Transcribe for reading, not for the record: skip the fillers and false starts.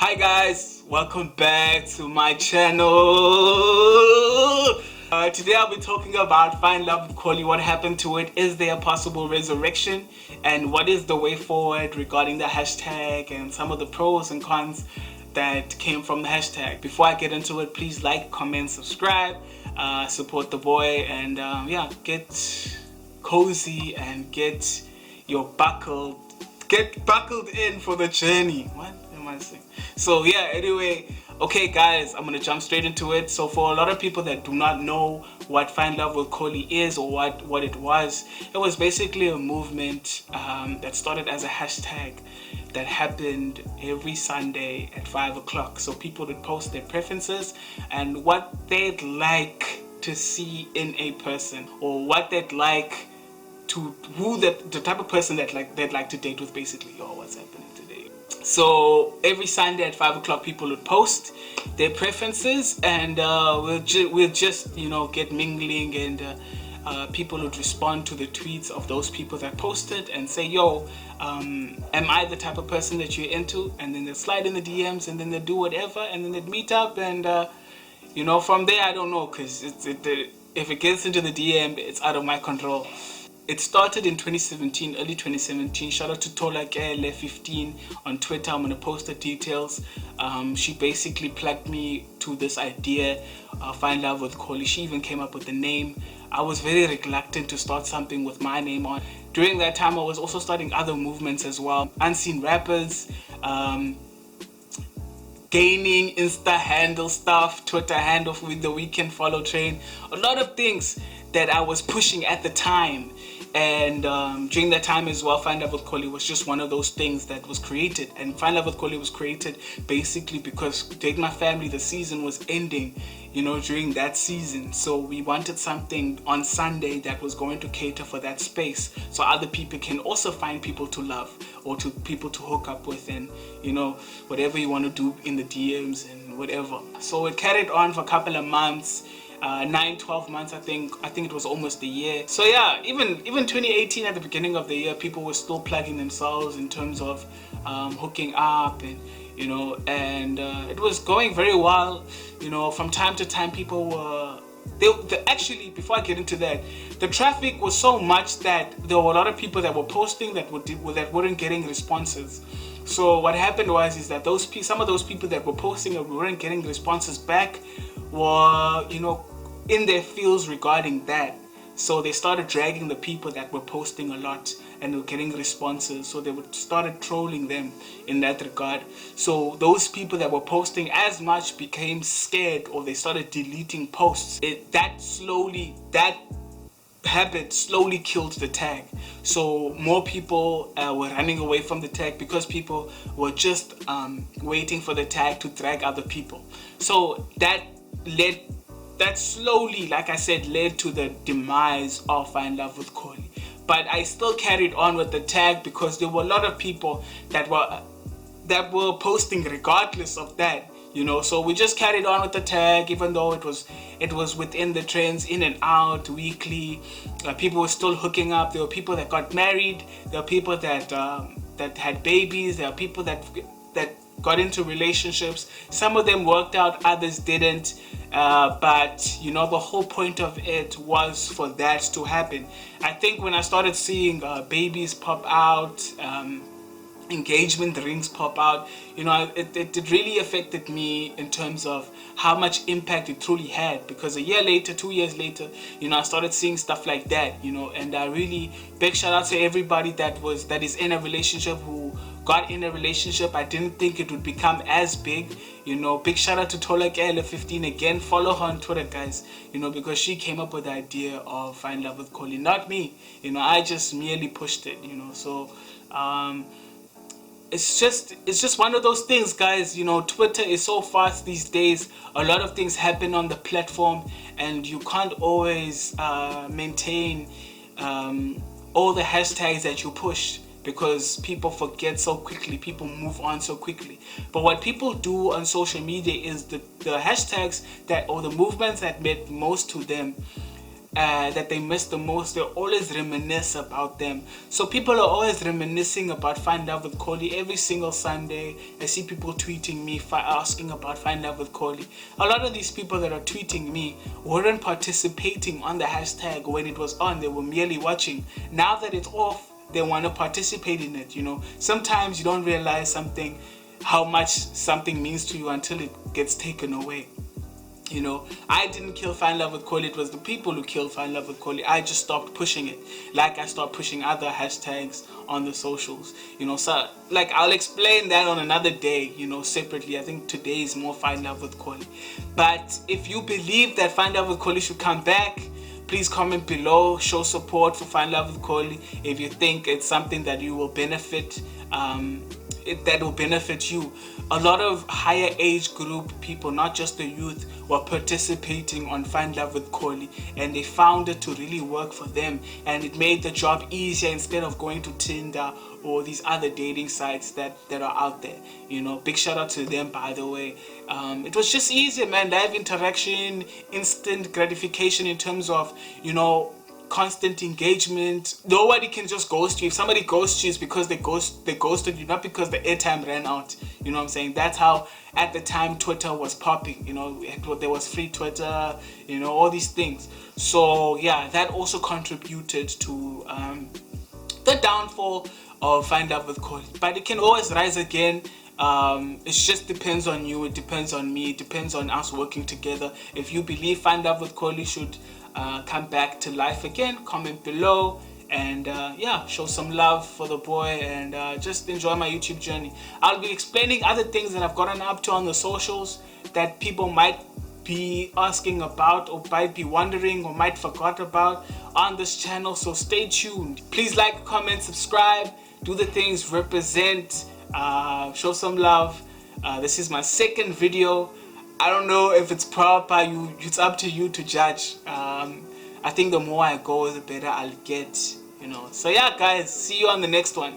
Hi guys, welcome back to my channel. Today I'll be talking about Find Love with Kholi. What happened to it? Is there a possible resurrection? And what is the way forward regarding the hashtag and some of the pros and cons that came from the hashtag. Before I get into it, please like, comment, subscribe, support the boy, and get cozy and get buckled in for the journey. What am I saying? So anyway, okay guys, I'm gonna jump straight into it. So for a lot of people that do not know what Find Love with Kholi is or what it was basically a movement that started as a hashtag that happened every Sunday at 5 o'clock. So people would post their preferences and what they'd like to see in a person, or what they'd like to, the type of person that they'd like to date with, basically. Oh, what's happening today? So every Sunday at 5 o'clock people would post their preferences, and we'll just get mingling, and people would respond to the tweets of those people that posted and say, yo, am I the type of person that you're into? And then they'll slide in the DMs, and then they'll do whatever, and then they'd meet up, and from there, I don't know, because if it gets into the DM, it's out of my control. It started in 2017, early 2017. Shout out to Tolakele 15 on Twitter. I'm going to post the details. She basically plugged me to this idea, Find Love with Kholi. She even came up with the name. I was very reluctant to start something with my name on. During that time, I was also starting other movements as well. Unseen rappers, gaining Insta handle stuff, Twitter handle with the weekend follow train. A lot of things that I was pushing at the time. And during that time as well, Find Love with Kholi was just one of those things that was created. And Find Love with Kholi was created basically because Date My Family, the season was ending, during that season. So we wanted something on Sunday that was going to cater for that space, so other people can also find people to love or to people to hook up with, and whatever you want to do in the DMs and whatever. So it carried on for a couple of months. 9-12 months, I think it was almost a year. So even 2018, at the beginning of the year, people were still plugging themselves in terms of hooking up, and it was going very well. From time to time, people were actually, before I get into that, the traffic was so much that there were a lot of people that were posting that weren't getting responses. So what happened is that some of those people that were posting and weren't getting responses back were in their feels regarding that. So they started dragging the people that were posting a lot and were getting responses, so they started trolling them in that regard. So those people that were posting as much became scared, or they started deleting posts. That habit slowly killed the tag. So more people were running away from the tag because people were just waiting for the tag to drag other people. So that slowly, like I said, led to the demise of Find Love with Kholi. But I still carried on with the tag because there were a lot of people that were posting regardless of that. So we just carried on with the tag, even though it was within the trends, in and out weekly. People were still hooking up. There were people that got married. There were people that had babies. There are people that got into relationships. Some of them worked out, others didn't. But the whole point of it was for that to happen. I think when I started seeing babies pop out, engagement rings pop out, it really affected me in terms of how much impact it truly had. Because a year later, 2 years later, I started seeing stuff like that, and I really, big shout out to everybody that is in a relationship, who got in a relationship. I didn't think it would become as big. Big shout out to Tolakele 15 again. Follow her on Twitter, guys, because she came up with the idea of Find Love with Kholi, not me. I just merely pushed it. So it's just one of those things, guys. Twitter is so fast these days. A lot of things happen on the platform, and you can't always maintain all the hashtags that you push, because people forget so quickly, people move on so quickly. But what people do on social media is the hashtags or the movements that meant most to them that they miss the most, they always reminisce about them. So people are always reminiscing about Find Love with Kholi. Every single Sunday I see people tweeting me asking about Find Love with Kholi. A lot of these people that are tweeting me weren't participating on the hashtag when it was on. They were merely watching. Now that it's off, they want to participate in it. Sometimes you don't realize how much something means to you until it gets taken away. I didn't kill Find Love with Kholi. It was the people who killed Find Love with Kholi. I just stopped pushing it, like I stopped pushing other hashtags on the socials. So like I'll explain that on another day, separately. I think today is more Find Love with Kholi. But if you believe that Find Love with Kholi should come back, please comment below, show support for Find Love with Kholi. If you think it's something that you will benefit, that will benefit you. A lot of higher age group people, not just the youth, were participating on Find Love with Kholi, and they found it to really work for them, and it made the job easier instead of going to Tinder or these other dating sites that are out there. Big shout out to them, by the way. It was just easier, man. Live interaction, instant gratification in terms of constant engagement. Nobody can just ghost you. If somebody ghosts you, it's because they ghosted you, not because the airtime ran out. You know what I'm saying? That's how at the time Twitter was popping. There was free Twitter, all these things. So yeah, that also contributed to the downfall of Find Love with Kholi. But it can always rise again. It just depends on you, it depends on me, it depends on us working together. If you believe Find Love with Kholi should come back to life again, comment below, and yeah, show some love for the boy, and just enjoy my YouTube journey. I'll be explaining other things that I've gotten up to on the socials that people might be asking about, or might be wondering, or might forgot about on this channel. So stay tuned. Please like, comment, subscribe, do the things, represent, show some love. This is my second video. I don't know if it's proper. It's up to you to judge. I think the more I go, the better I'll get. So yeah, guys, see you on the next one.